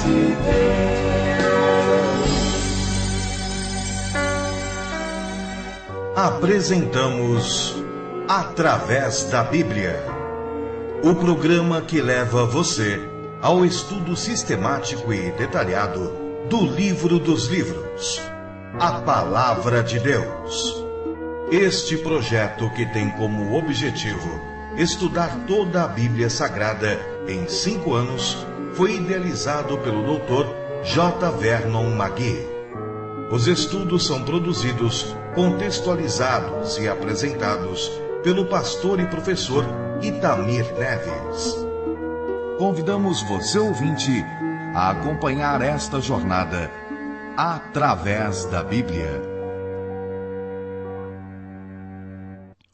de Deus. Apresentamos Através da Bíblia, o programa que leva você ao estudo sistemático e detalhado do livro dos livros, a Palavra de Deus. Este projeto, que tem como objetivo estudar toda a Bíblia Sagrada em 5 anos, foi idealizado pelo Dr. J. Vernon McGee. Os estudos são produzidos, contextualizados e apresentados pelo pastor e professor Itamir Neves. Convidamos você, ouvinte, a acompanhar esta jornada através da Bíblia.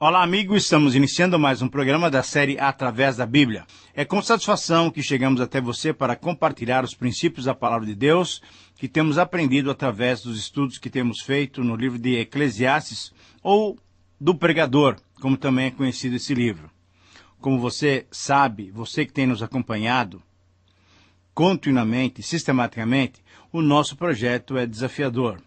Olá, amigos, estamos iniciando mais um programa da série Através da Bíblia. É com satisfação que chegamos até você para compartilhar os princípios da Palavra de Deus que temos aprendido através dos estudos que temos feito no livro de Eclesiastes, ou do Pregador, como também é conhecido esse livro. Como você sabe, você que tem nos acompanhado continuamente, sistematicamente, o nosso projeto é desafiador.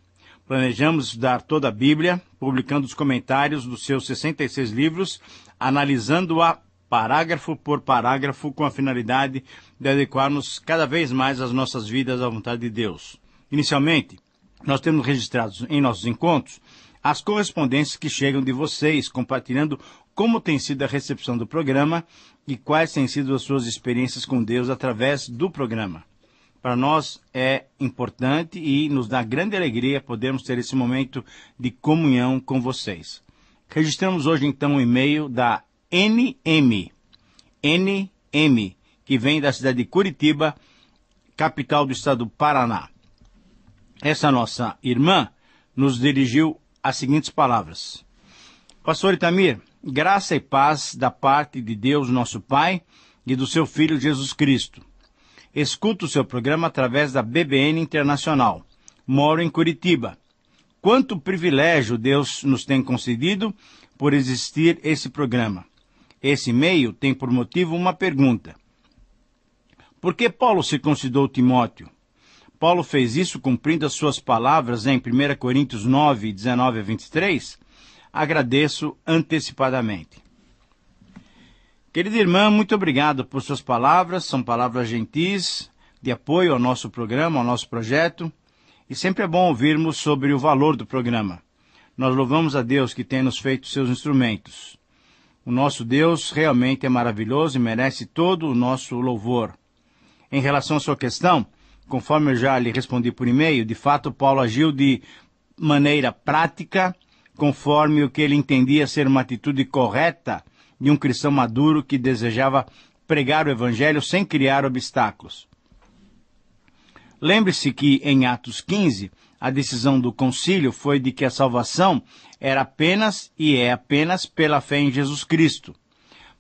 Planejamos estudar toda a Bíblia, publicando os comentários dos seus 66 livros, analisando-a parágrafo por parágrafo, com a finalidade de adequarmos cada vez mais as nossas vidas à vontade de Deus. Inicialmente, nós temos registrados em nossos encontros as correspondências que chegam de vocês, compartilhando como tem sido a recepção do programa e quais têm sido as suas experiências com Deus através do programa. Para nós é importante e nos dá grande alegria podermos ter esse momento de comunhão com vocês. Registramos hoje então um e-mail da NM, que vem da cidade de Curitiba, capital do estado do Paraná. Essa nossa irmã nos dirigiu as seguintes palavras: Pastor Itamir, graça e paz da parte de Deus nosso Pai e do seu Filho Jesus Cristo. Escuto o seu programa através da BBN Internacional. Moro em Curitiba. Quanto privilégio Deus nos tem concedido por existir esse programa. Esse e-mail tem por motivo uma pergunta. Por que Paulo circuncidou Timóteo? Paulo fez isso cumprindo as suas palavras em 1 Coríntios 9, 19 a 23? Agradeço antecipadamente. Querida irmã, muito obrigado por suas palavras. São palavras gentis, de apoio ao nosso programa, ao nosso projeto. E sempre é bom ouvirmos sobre o valor do programa. Nós louvamos a Deus que tem nos feito seus instrumentos. O nosso Deus realmente é maravilhoso e merece todo o nosso louvor. Em relação à sua questão, conforme eu já lhe respondi por e-mail, de fato Paulo agiu de maneira prática, conforme o que ele entendia ser uma atitude correta de um cristão maduro que desejava pregar o Evangelho sem criar obstáculos. Lembre-se que em Atos 15, a decisão do concílio foi de que a salvação era apenas e é apenas pela fé em Jesus Cristo.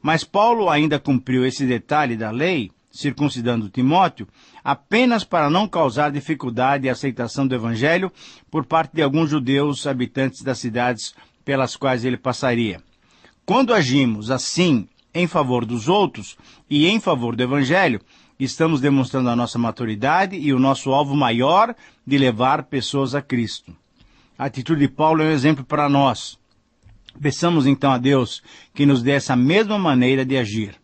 Mas Paulo ainda cumpriu esse detalhe da lei, circuncidando Timóteo, apenas para não causar dificuldade e aceitação do Evangelho por parte de alguns judeus habitantes das cidades pelas quais ele passaria. Quando agimos assim em favor dos outros e em favor do Evangelho, estamos demonstrando a nossa maturidade e o nosso alvo maior de levar pessoas a Cristo. A atitude de Paulo é um exemplo para nós. Peçamos então a Deus que nos dê essa mesma maneira de agir.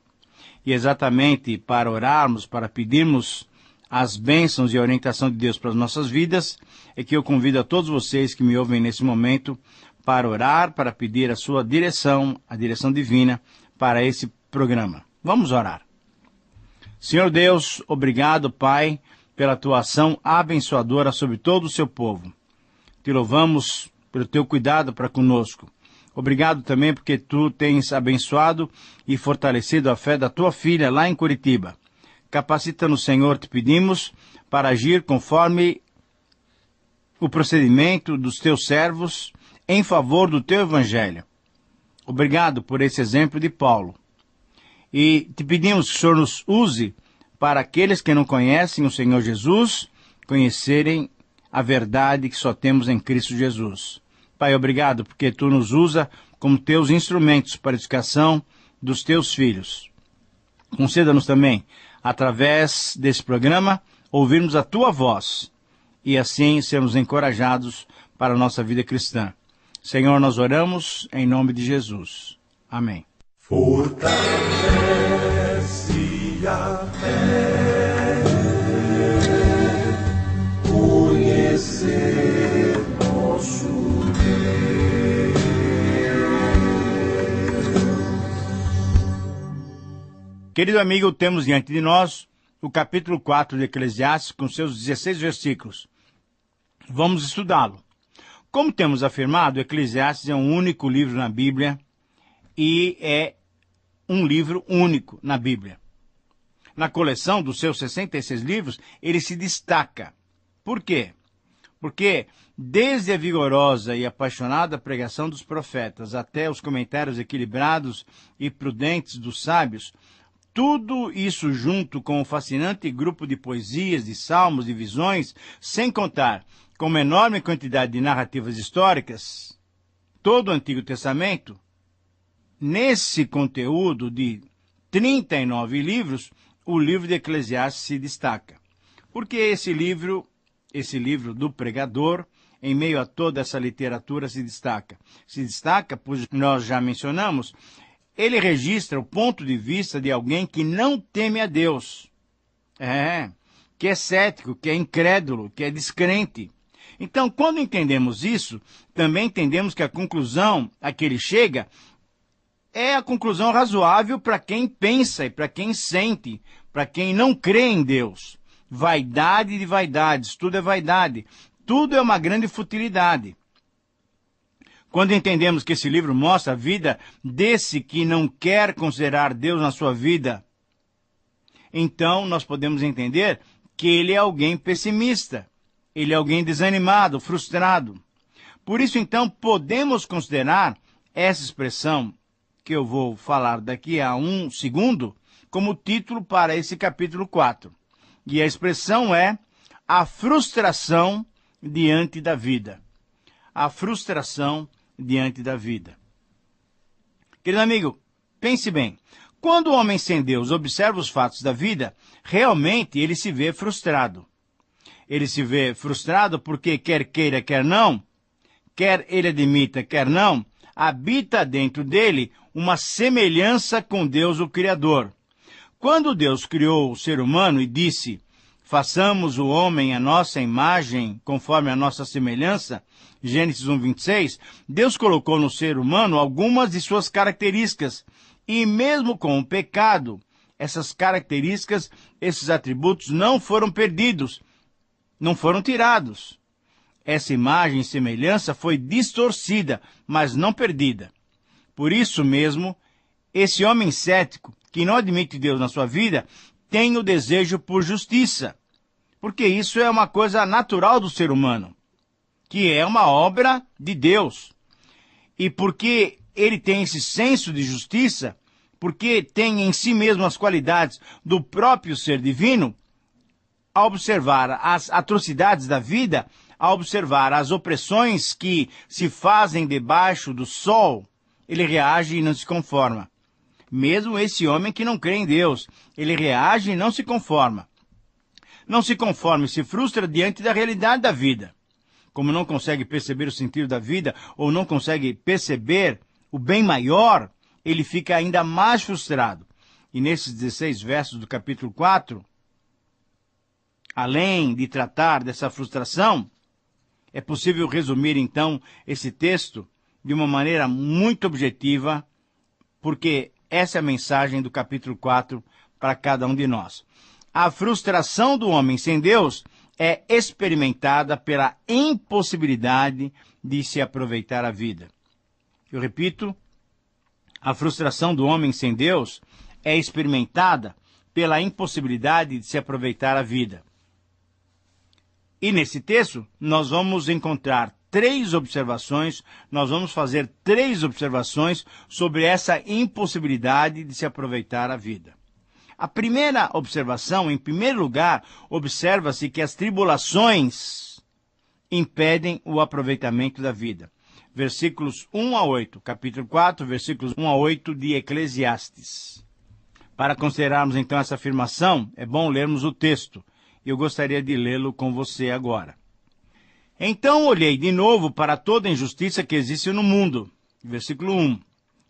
E exatamente para orarmos, para pedirmos as bênçãos e a orientação de Deus para as nossas vidas, é que eu convido a todos vocês que me ouvem nesse momento para orar, para pedir a sua direção, a direção divina, para esse programa. Vamos orar. Senhor Deus, obrigado, Pai, pela tua ação abençoadora sobre todo o seu povo. Te louvamos pelo teu cuidado para conosco. Obrigado também porque tu tens abençoado e fortalecido a fé da tua filha lá em Curitiba. Capacita-nos, Senhor, te pedimos, para agir conforme o procedimento dos teus servos em favor do teu Evangelho. Obrigado por esse exemplo de Paulo. E te pedimos que o Senhor nos use para aqueles que não conhecem o Senhor Jesus, conhecerem a verdade que só temos em Cristo Jesus. Pai, obrigado porque tu nos usa como teus instrumentos para a edificação dos teus filhos. Conceda-nos também, através desse programa, ouvirmos a tua voz e assim sermos encorajados para a nossa vida cristã. Senhor, nós oramos em nome de Jesus. Amém. Fortalece a fé, conhecer nosso Deus. Querido amigo, temos diante de nós o capítulo 4 de Eclesiastes com seus 16 versículos. Vamos estudá-lo. Como temos afirmado, Eclesiastes é um único livro na Bíblia e é um livro único na Bíblia. Na coleção dos seus 66 livros, ele se destaca. Por quê? Porque desde a vigorosa e apaixonada pregação dos profetas até os comentários equilibrados e prudentes dos sábios, tudo isso junto com o fascinante grupo de poesias, de salmos e visões, sem contar com uma enorme quantidade de narrativas históricas, todo o Antigo Testamento, nesse conteúdo de 39 livros, o livro de Eclesiastes se destaca. Porque esse livro do pregador, em meio a toda essa literatura, se destaca. Se destaca, pois nós já mencionamos, ele registra o ponto de vista de alguém que não teme a Deus. Que é cético, que é incrédulo, que é descrente. Então, quando entendemos isso, também entendemos que a conclusão a que ele chega é a conclusão razoável para quem pensa e para quem sente, para quem não crê em Deus. Vaidade de vaidades, tudo é vaidade, tudo é uma grande futilidade. Quando entendemos que esse livro mostra a vida desse que não quer considerar Deus na sua vida, então nós podemos entender que ele é alguém pessimista, ele é alguém desanimado, frustrado. Por isso, então, podemos considerar essa expressão que eu vou falar daqui a um segundo como título para esse capítulo 4. E a expressão é a frustração diante da vida. A frustração diante da vida. Querido amigo, pense bem. Quando o homem sem Deus observa os fatos da vida, realmente ele se vê frustrado. Ele se vê frustrado porque quer queira, quer não, quer ele admita, quer não, habita dentro dele uma semelhança com Deus, o Criador. Quando Deus criou o ser humano e disse, façamos o homem à nossa imagem, conforme a nossa semelhança, Gênesis 1:26, Deus colocou no ser humano algumas de suas características, e mesmo com o pecado, essas características, esses atributos não foram perdidos, não foram tirados. Essa imagem e semelhança foi distorcida, mas não perdida. Por isso mesmo, esse homem cético, que não admite Deus na sua vida, tem o desejo por justiça. Porque isso é uma coisa natural do ser humano, que é uma obra de Deus. E porque ele tem esse senso de justiça, porque tem em si mesmo as qualidades do próprio ser divino, ao observar as atrocidades da vida, ao observar as opressões que se fazem debaixo do sol, ele reage e não se conforma. Mesmo esse homem que não crê em Deus, ele reage e não se conforma. Não se conforma e se frustra diante da realidade da vida. Como não consegue perceber o sentido da vida, ou não consegue perceber o bem maior, ele fica ainda mais frustrado. E nesses 16 versos do capítulo 4, além de tratar dessa frustração, é possível resumir, então, esse texto de uma maneira muito objetiva, porque essa é a mensagem do capítulo 4 para cada um de nós. A frustração do homem sem Deus é experimentada pela impossibilidade de se aproveitar a vida. Eu repito, a frustração do homem sem Deus é experimentada pela impossibilidade de se aproveitar a vida. E nesse texto, nós vamos encontrar nós vamos fazer três observações sobre essa impossibilidade de se aproveitar a vida. A primeira observação, em primeiro lugar, observa-se que as tribulações impedem o aproveitamento da vida. Versículos 1 a 8, capítulo 4, versículos 1 a 8 de Eclesiastes. Para considerarmos então essa afirmação, é bom lermos o texto. e eu gostaria de lê-lo com você agora. Então olhei de novo para toda a injustiça que existe no mundo. Versículo 1.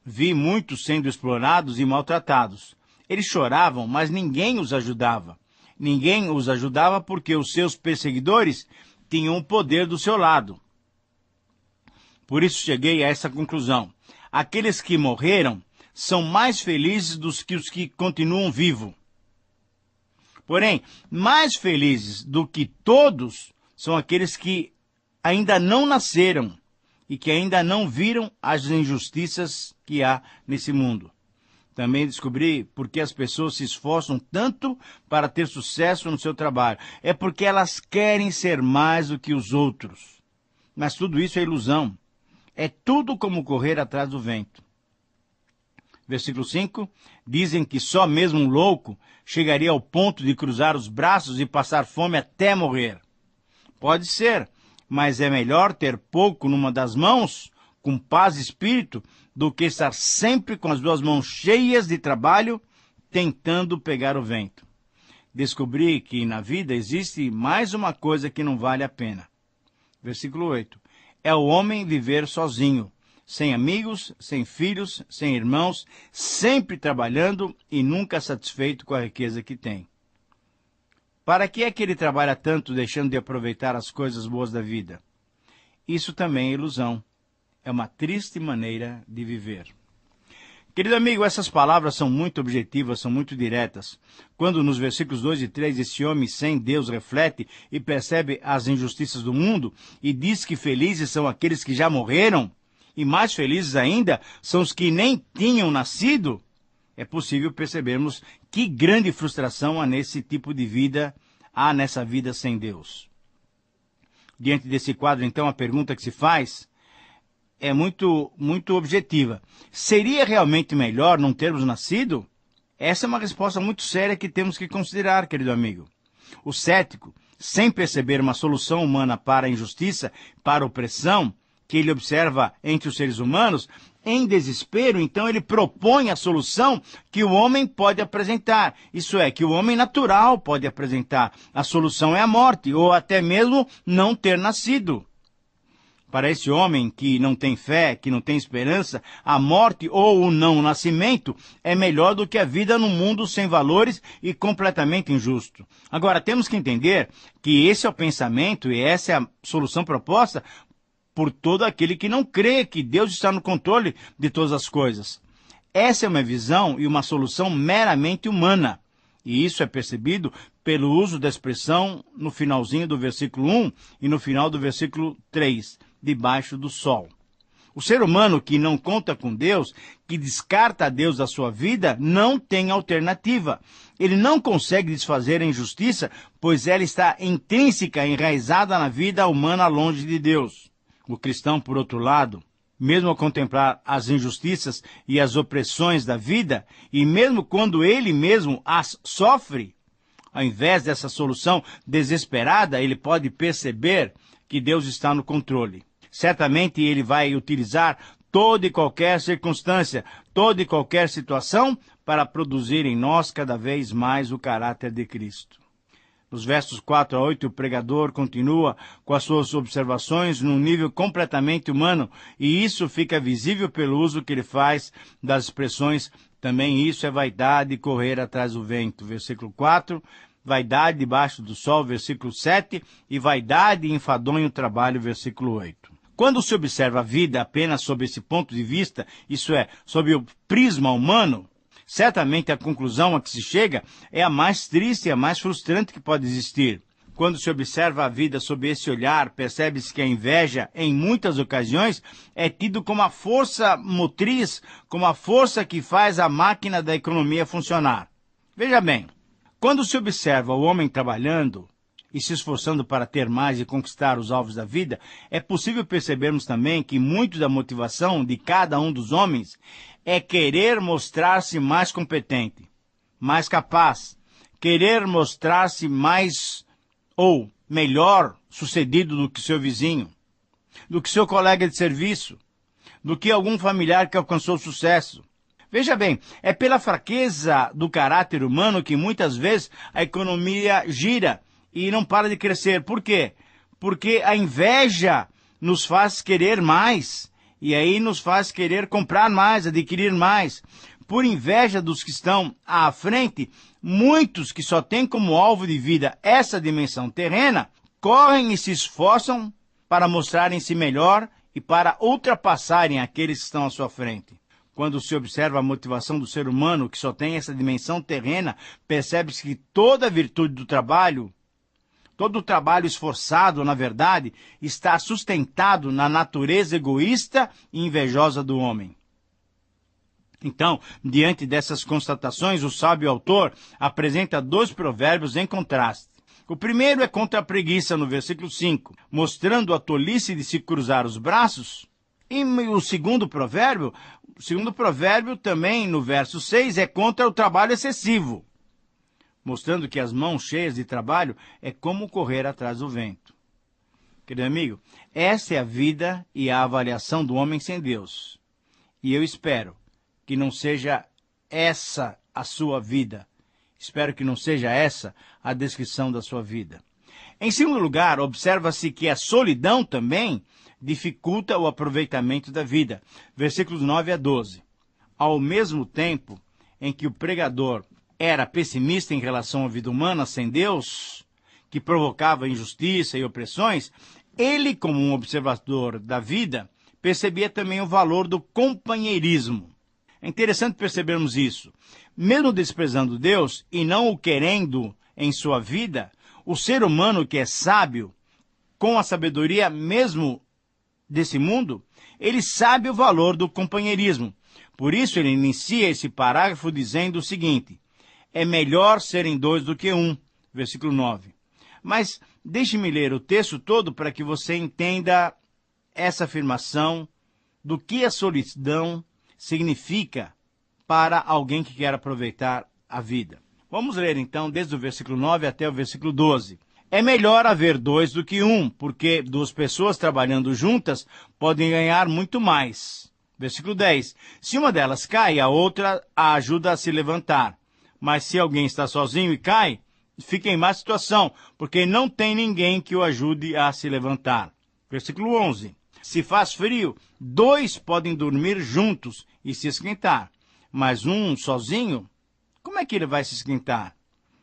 Vi muitos sendo explorados e maltratados. Eles choravam, mas ninguém os ajudava. Ninguém os ajudava porque os seus perseguidores tinham o poder do seu lado. Por isso cheguei a essa conclusão. Aqueles que morreram são mais felizes do que os que continuam vivos. Porém, mais felizes do que todos são aqueles que ainda não nasceram e que ainda não viram as injustiças que há nesse mundo. Também descobri por que as pessoas se esforçam tanto para ter sucesso no seu trabalho. É porque elas querem ser mais do que os outros. Mas tudo isso é ilusão. É tudo como correr atrás do vento. Versículo 5. Dizem que só mesmo um louco chegaria ao ponto de cruzar os braços e passar fome até morrer. Pode ser, mas é melhor ter pouco numa das mãos, com paz de espírito, do que estar sempre com as duas mãos cheias de trabalho, tentando pegar o vento. Descobri que na vida existe mais uma coisa que não vale a pena. Versículo 8. É o homem viver sozinho, sem amigos, sem filhos, sem irmãos, sempre trabalhando e nunca satisfeito com a riqueza que tem. Para que é que ele trabalha tanto deixando de aproveitar as coisas boas da vida? Isso também é ilusão. É uma triste maneira de viver. Querido amigo, essas palavras são muito objetivas, são muito diretas. Quando nos versículos 2 e 3 esse homem sem Deus reflete e percebe as injustiças do mundo e diz que felizes são aqueles que já morreram e mais felizes ainda são os que nem tinham nascido, é possível percebermos que grande frustração há nesse tipo de vida, há nessa vida sem Deus. Diante desse quadro, então, a pergunta que se faz é muito objetiva. Seria realmente melhor não termos nascido? Essa é uma resposta muito séria que temos que considerar, querido amigo. O cético, sem perceber uma solução humana para a injustiça, para a opressão, que ele observa entre os seres humanos, em desespero, então ele propõe a solução que o homem pode apresentar. Isso é, que o homem natural pode apresentar. A solução é a morte, ou até mesmo não ter nascido. Para esse homem que não tem fé, que não tem esperança, a morte ou o não nascimento é melhor do que a vida num mundo sem valores e completamente injusto. Agora, temos que entender que esse é o pensamento e essa é a solução proposta por todo aquele que não crê que Deus está no controle de todas as coisas. Essa é uma visão e uma solução meramente humana. E isso é percebido pelo uso da expressão no finalzinho do versículo 1 e no final do versículo 3. Debaixo do sol. O ser humano que não conta com Deus, que descarta a Deus da sua vida, não tem alternativa. Ele não consegue desfazer a injustiça, pois ela está intrínseca, enraizada na vida humana longe de Deus. O cristão, por outro lado, mesmo ao contemplar as injustiças e as opressões da vida, e mesmo quando ele mesmo as sofre, ao invés dessa solução desesperada, ele pode perceber que Deus está no controle. Certamente ele vai utilizar toda e qualquer circunstância, toda e qualquer situação para produzir em nós cada vez mais o caráter de Cristo. Nos versos 4 a 8, o pregador continua com as suas observações num nível completamente humano, e isso fica visível pelo uso que ele faz das expressões também isso é vaidade e correr atrás do vento. Versículo 4, vaidade debaixo do sol, versículo 7, e vaidade e enfadonho trabalho, versículo 8. Quando se observa a vida apenas sob esse ponto de vista, isso é, sob o prisma humano, certamente a conclusão a que se chega é a mais triste e a mais frustrante que pode existir. Quando se observa a vida sob esse olhar, percebe-se que a inveja, em muitas ocasiões, é tido como a força motriz, como a força que faz a máquina da economia funcionar. Veja bem, quando se observa o homem trabalhando e se esforçando para ter mais e conquistar os alvos da vida, é possível percebermos também que muito da motivação de cada um dos homens é querer mostrar-se mais competente, mais capaz, querer mostrar-se mais ou melhor sucedido do que seu vizinho, do que seu colega de serviço, do que algum familiar que alcançou sucesso. Veja bem, é pela fraqueza do caráter humano que muitas vezes a economia gira e não para de crescer. Por quê? Porque a inveja nos faz querer mais, e aí nos faz querer comprar mais, adquirir mais. Por inveja dos que estão à frente, muitos que só têm como alvo de vida essa dimensão terrena, correm e se esforçam para mostrarem-se melhor e para ultrapassarem aqueles que estão à sua frente. Quando se observa a motivação do ser humano que só tem essa dimensão terrena, percebe-se que toda a virtude do trabalho, todo o trabalho esforçado, na verdade, está sustentado na natureza egoísta e invejosa do homem. Então, diante dessas constatações, o sábio autor apresenta 2 provérbios em contraste. O primeiro é contra a preguiça, no versículo 5, mostrando a tolice de se cruzar os braços. E o segundo provérbio também, no verso 6, é contra o trabalho excessivo, mostrando que as mãos cheias de trabalho é como correr atrás do vento. Querido amigo, essa é a vida e a avaliação do homem sem Deus. E eu espero que não seja essa a sua vida. Espero que não seja essa a descrição da sua vida. Em segundo lugar, observa-se que a solidão também dificulta o aproveitamento da vida. Versículos 9 a 12. Ao mesmo tempo em que o pregador era pessimista em relação à vida humana sem Deus, que provocava injustiça e opressões, ele, como um observador da vida, percebia também o valor do companheirismo. É interessante percebermos isso. Mesmo desprezando Deus e não o querendo em sua vida, o ser humano que é sábio, com a sabedoria mesmo desse mundo, ele sabe o valor do companheirismo. Por isso ele inicia esse parágrafo dizendo o seguinte: é melhor serem 2 do que 1, versículo 9. Mas deixe-me ler o texto todo para que você entenda essa afirmação do que a solidão significa para alguém que quer aproveitar a vida. Vamos ler então desde o versículo 9 até o versículo 12. É melhor haver 2 do que 1, porque 2 pessoas trabalhando juntas podem ganhar muito mais. Versículo 10. Se uma delas cai, a outra a ajuda a se levantar. Mas se alguém está sozinho e cai, fica em má situação, porque não tem ninguém que o ajude a se levantar. Versículo 11. Se faz frio, 2 podem dormir juntos e se esquentar. Mas um sozinho, como é que ele vai se esquentar?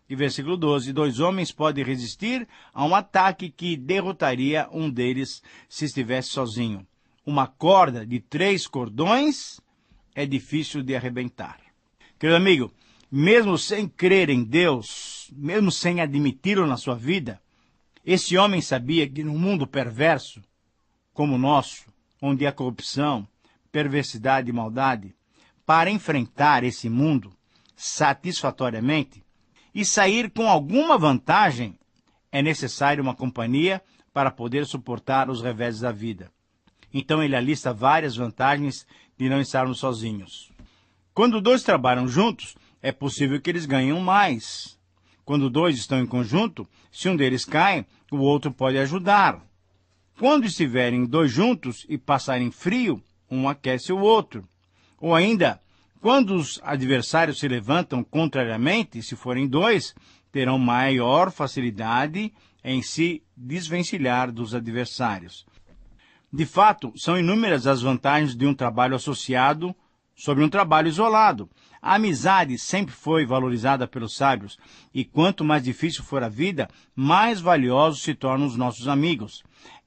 E versículo 12, 2 homens podem resistir a um ataque que derrotaria um deles se estivesse sozinho. Uma corda de 3 cordões é difícil de arrebentar. Querido amigo, mesmo sem crer em Deus, mesmo sem admiti-lo na sua vida, esse homem sabia que num mundo perverso como o nosso, onde há corrupção, perversidade e maldade, para enfrentar esse mundo satisfatoriamente e sair com alguma vantagem, é necessário uma companhia para poder suportar os reveses da vida. Então ele alista várias vantagens de não estarmos sozinhos. Quando 2 trabalham juntos, é possível que eles ganhem mais. Quando 2 estão em conjunto, se um deles cai, o outro pode ajudar. Quando estiverem 2 juntos e passarem frio, um aquece o outro. Ou ainda, quando os adversários se levantam contrariamente, se forem 2, terão maior facilidade em se desvencilhar dos adversários. De fato, são inúmeras as vantagens de um trabalho associado sobre um trabalho isolado. A amizade sempre foi valorizada pelos sábios, e quanto mais difícil for a vida, mais valiosos se tornam os nossos amigos.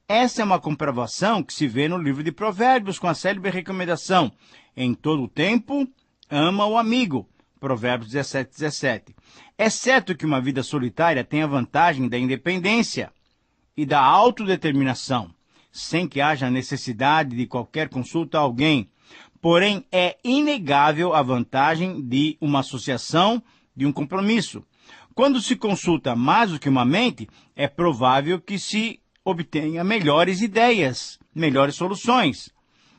Essa é uma comprovação que se vê no livro de Provérbios, com a célebre recomendação: em todo o tempo, ama o amigo. Provérbios 17:17. É certo que uma vida solitária tem a vantagem da independência e da autodeterminação, sem que haja necessidade de qualquer consulta a alguém. Porém, é inegável a vantagem de uma associação, de um compromisso. Quando se consulta mais do que uma mente, é provável que se obtenha melhores ideias, melhores soluções.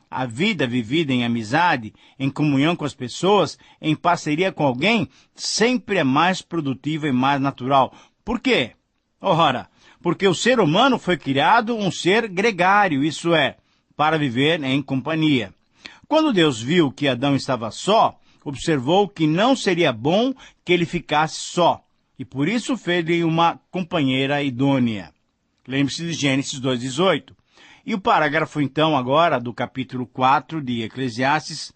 A vida vivida em amizade, em comunhão com as pessoas, em parceria com alguém, sempre é mais produtiva e mais natural. Por quê? Ora, porque o ser humano foi criado um ser gregário, isso é, para viver em companhia. Quando Deus viu que Adão estava só, observou que não seria bom que ele ficasse só. e por isso fez-lhe uma companheira idônea. Lembre-se de Gênesis 2,18. E o parágrafo, então, agora, do capítulo 4 de Eclesiastes,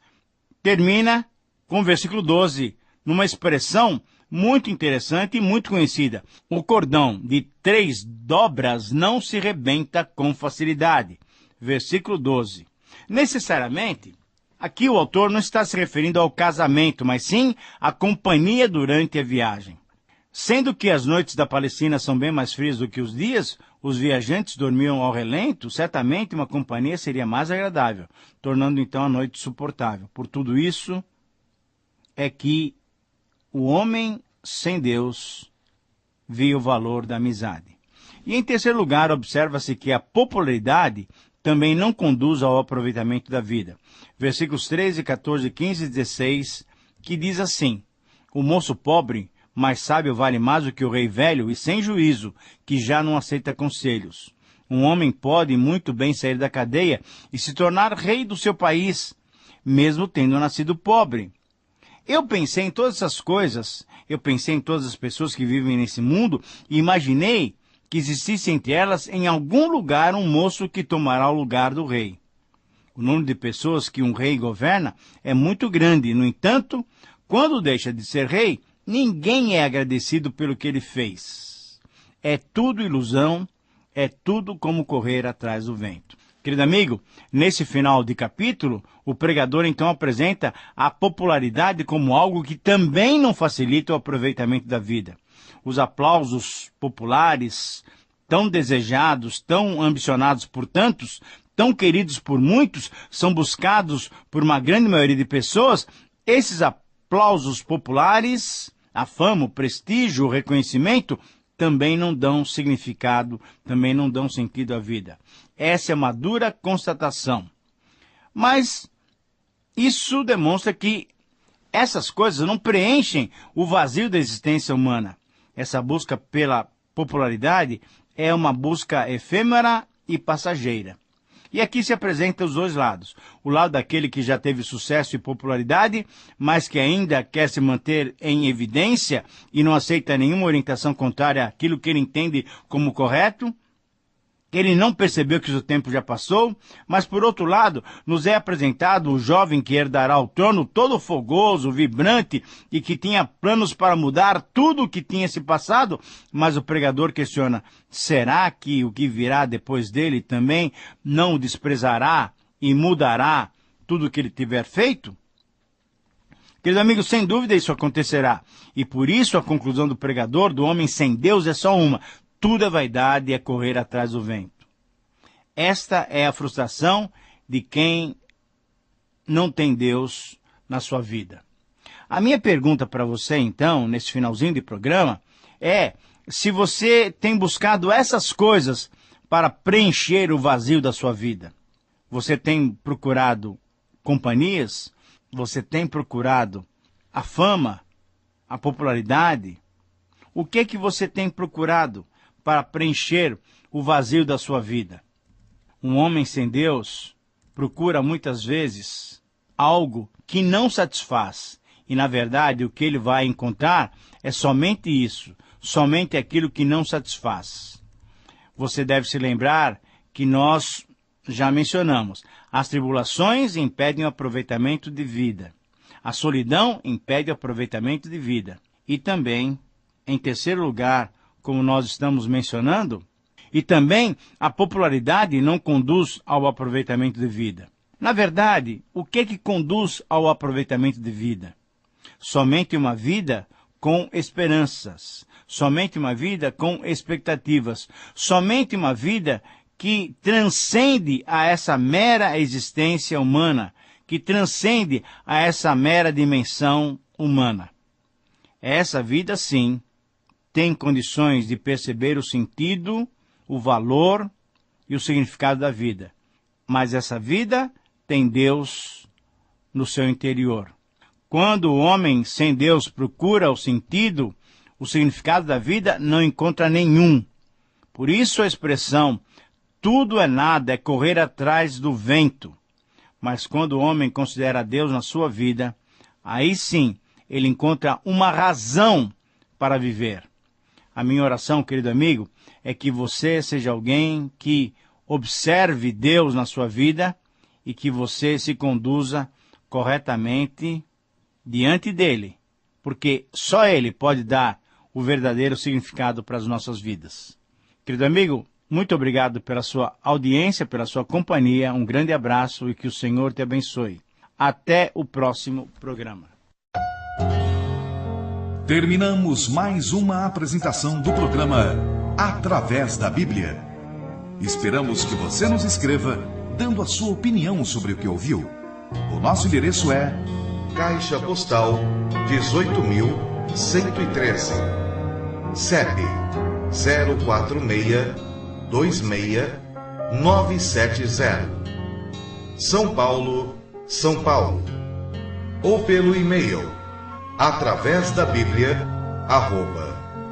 termina com o versículo 12, numa expressão muito interessante e muito conhecida. O cordão de 3 dobras não se rebenta com facilidade. Versículo 12. Necessariamente, aqui o autor não está se referindo ao casamento, mas sim à companhia durante a viagem. Sendo que as noites da Palestina são bem mais frias do que os dias, os viajantes dormiam ao relento, certamente uma companhia seria mais agradável, tornando então a noite suportável. Por tudo isso é que o homem sem Deus viu o valor da amizade. E em terceiro lugar, observa-se que a popularidade também não conduz ao aproveitamento da vida. Versículos 13, 14, 15 e 16, que diz assim: o moço pobre, mais sábio, vale mais do que o rei velho e sem juízo, que já não aceita conselhos. Um homem pode muito bem sair da cadeia e se tornar rei do seu país, mesmo tendo nascido pobre. Eu pensei em todas essas coisas, eu pensei em todas as pessoas que vivem nesse mundo e imaginei que existisse entre elas, em algum lugar, um moço que tomará o lugar do rei. O número de pessoas que um rei governa é muito grande. No entanto, quando deixa de ser rei, ninguém é agradecido pelo que ele fez. É tudo ilusão, é tudo como correr atrás do vento. Querido amigo, nesse final de capítulo, o pregador então apresenta a popularidade como algo que também não facilita o aproveitamento da vida. Os aplausos populares, tão desejados, tão ambicionados por tantos, tão queridos por muitos, são buscados por uma grande maioria de pessoas. Esses aplausos populares, a fama, o prestígio, o reconhecimento, também não dão significado, também não dão sentido à vida. Essa é uma dura constatação. Mas isso demonstra que essas coisas não preenchem o vazio da existência humana. Essa busca pela popularidade é uma busca efêmera e passageira. E aqui se apresentam os dois lados. O lado daquele que já teve sucesso e popularidade, mas que ainda quer se manter em evidência e não aceita nenhuma orientação contrária àquilo que ele entende como correto. Ele não percebeu que o seu tempo já passou, mas por outro lado, nos é apresentado o jovem que herdará o trono todo fogoso, vibrante e que tinha planos para mudar tudo o que tinha se passado, mas o pregador questiona, será que o que virá depois dele também não o desprezará e mudará tudo o que ele tiver feito? Querido amigo, sem dúvida isso acontecerá, e por isso a conclusão do pregador, do homem sem Deus, é só uma: tudo é vaidade e é correr atrás do vento. Esta é a frustração de quem não tem Deus na sua vida. A minha pergunta para você, então, nesse finalzinho de programa, é se você tem buscado essas coisas para preencher o vazio da sua vida. Você tem procurado companhias? Você tem procurado a fama, a popularidade? O que é que você tem procurado para preencher o vazio da sua vida? Um homem sem Deus procura muitas vezes algo que não satisfaz. E, na verdade, o que ele vai encontrar é somente isso, somente aquilo que não satisfaz. Você deve se lembrar que nós já mencionamos, as tribulações impedem o aproveitamento de vida. A solidão impede o aproveitamento de vida. E também, em terceiro lugar, como nós estamos mencionando, e também a popularidade não conduz ao aproveitamento de vida. Na verdade, o que conduz ao aproveitamento de vida? Somente uma vida com esperanças, somente uma vida com expectativas, somente uma vida que transcende a essa mera existência humana, que transcende a essa mera dimensão humana. Essa vida, sim, tem condições de perceber o sentido, o valor e o significado da vida. Mas essa vida tem Deus no seu interior. Quando o homem sem Deus procura o sentido, o significado da vida, não encontra nenhum. Por isso a expressão, tudo é nada, é correr atrás do vento. Mas quando o homem considera Deus na sua vida, aí sim ele encontra uma razão para viver. A minha oração, querido amigo, é que você seja alguém que observe Deus na sua vida e que você se conduza corretamente diante dele, porque só ele pode dar o verdadeiro significado para as nossas vidas. Querido amigo, muito obrigado pela sua audiência, pela sua companhia, um grande abraço e que o Senhor te abençoe. Até o próximo programa. Terminamos mais uma apresentação do programa Através da Bíblia. Esperamos que você nos escreva, dando a sua opinião sobre o que ouviu. O nosso endereço é Caixa Postal 18.113, CEP 04626-970, São Paulo, São Paulo. Ou pelo e-mail através da Bíblia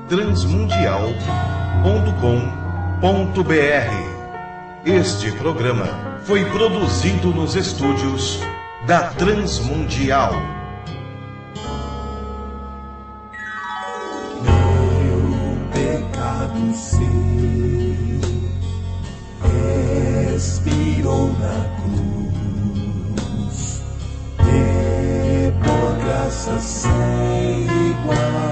@transmundial.com.br. Este programa foi produzido nos estúdios da Transmundial. Meu pecado sim expirou na cruz, e por graça sem igual